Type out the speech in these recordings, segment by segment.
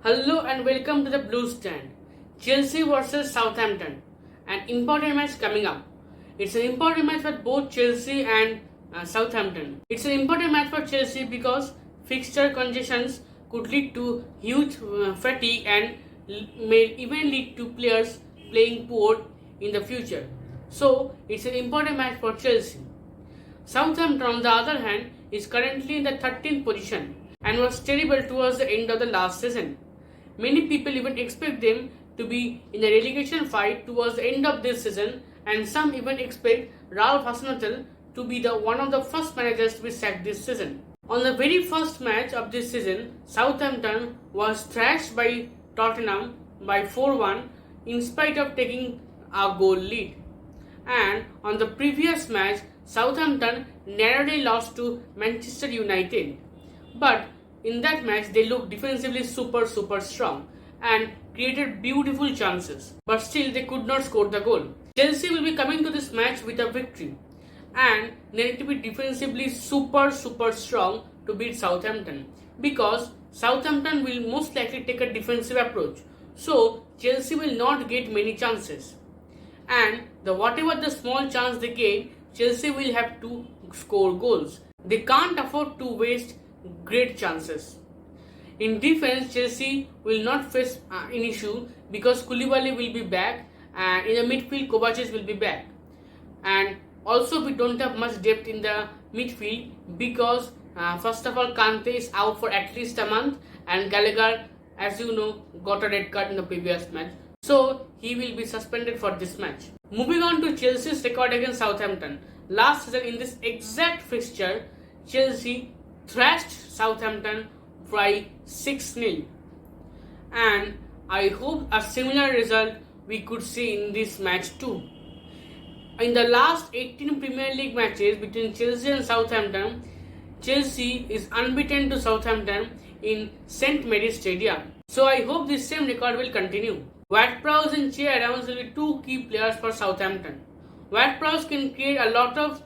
Hello and welcome to the Blue Stand. Chelsea versus Southampton. An important match coming up. It's an important match for both Chelsea and Southampton. It's an important match for Chelsea because fixture congestions could lead to huge fatigue and may even lead to players playing poor in the future. So it's an important match for Chelsea. Southampton, on the other hand, is currently in the 13th position and was terrible towards the end of the last season. Many people even expect them to be in a relegation fight towards the end of this season, and some even expect Ralph Hasenhuttl to be one of the first managers to be sacked this season. On the very first match of this season, Southampton was thrashed by Tottenham by 4-1 in spite of taking a goal lead. And on the previous match, Southampton narrowly lost to Manchester United. But in that match, they looked defensively super strong and created beautiful chances. But still, they could not score the goal. Chelsea will be coming to this match with a victory. And they need to be defensively super strong to beat Southampton. Because Southampton will most likely take a defensive approach. So, Chelsea will not get many chances. And whatever the small chance they get, Chelsea will have to score goals. They can't afford to waste great chances. In defense, Chelsea will not face an issue because Koulibaly will be back, and in the midfield, Kovacic will be back. And also, we don't have much depth in the midfield because first of all, Kante is out for at least a month, and Gallagher, as you know, got a red card in the previous match. So, he will be suspended for this match. Moving on to Chelsea's record against Southampton. Last season, in this exact fixture, Chelsea thrashed Southampton by 6-0. And I hope a similar result we could see in this match too. In the last 18 Premier League matches between Chelsea and Southampton, Chelsea is unbeaten to Southampton in St. Mary's Stadium. So I hope this same record will continue. Ward-Prowse and Che Adams will be two key players for Southampton. Ward-Prowse can create a lot of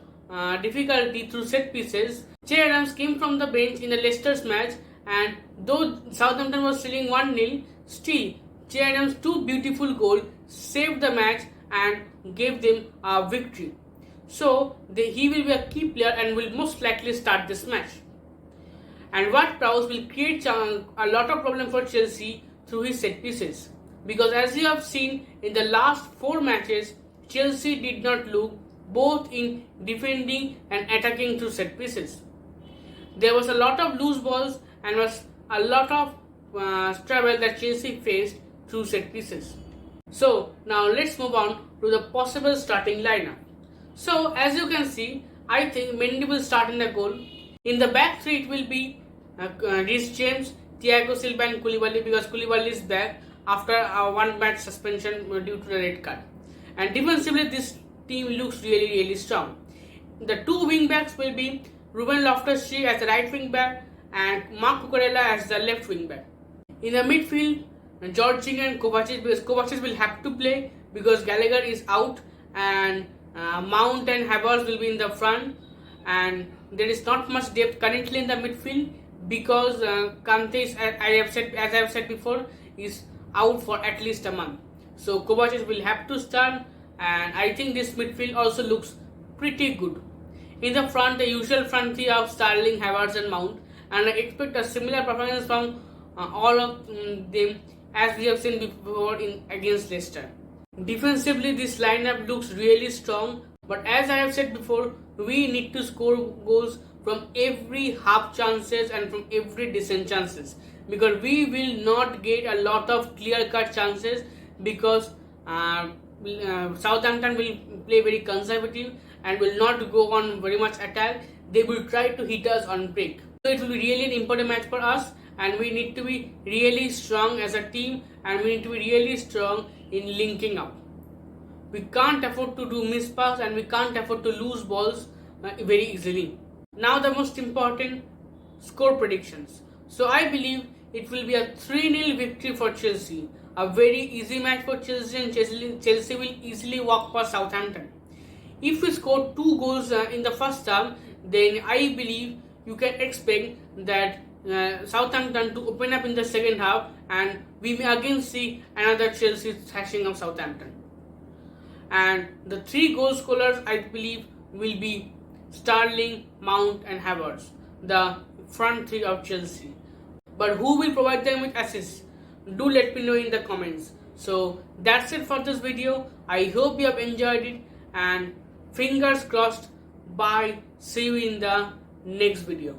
difficulty through set pieces. Che Adams came from the bench in the Leicester's match, and though Southampton was trailing 1-0, still Che Adams' two beautiful goals saved the match and gave them a victory. So he will be a key player and will most likely start this match. And Ward-Prowse will create a lot of problem for Chelsea through his set pieces. Because as you have seen in the last 4 matches, Chelsea did not look both in defending and attacking through set pieces. There was a lot of loose balls and was a lot of trouble that Chelsea faced through set pieces. So now let's move on to the possible starting lineup. So as you can see, I think Mendy will start in the goal. In the back three, it will be Reece James, Thiago Silva and Koulibaly, because Koulibaly is back after a 1 match suspension due to the red card. And defensively, this team looks really strong. The two wing backs will be Ruben Loftus-Cheek as the right wing back and Marc Cucurella as the left wing back. In the midfield, Jorginho and Kovacic, because Kovacic will have to play because Gallagher is out, and Mount and Havertz will be in the front, and there is not much depth currently in the midfield because Kante is, as I have said before, is out for at least a month. So Kovacic will have to start, and I think this midfield also looks pretty good. In the front, the usual front three of Sterling, Havertz and Mount, and I expect a similar performance from all of them as we have seen before against Leicester. Defensively, this lineup looks really strong, but as I have said before, we need to score goals from every half chances and from every decent chances, because we will not get a lot of clear-cut chances because Southampton will play very conservative and will not go on very much attack. They will try to hit us on break. So it will be really an important match for us, and we need to be really strong as a team, and we need to be really strong in linking up. We can't afford to do mispass, and we can't afford to lose balls very easily. Now the most important, score predictions. So I believe it will be a 3-0 victory for Chelsea. A very easy match for Chelsea, and Chelsea will easily walk past Southampton. If we score 2 goals in the first half, then I believe you can expect that Southampton to open up in the second half and we may again see another Chelsea thrashing of Southampton. And the 3 goal scorers, I believe, will be Sterling, Mount and Havertz, the front 3 of Chelsea. But who will provide them with assists? Do let me know in the comments. So that's it for this video. I hope you have enjoyed it, and fingers crossed. Bye. See you in the next video.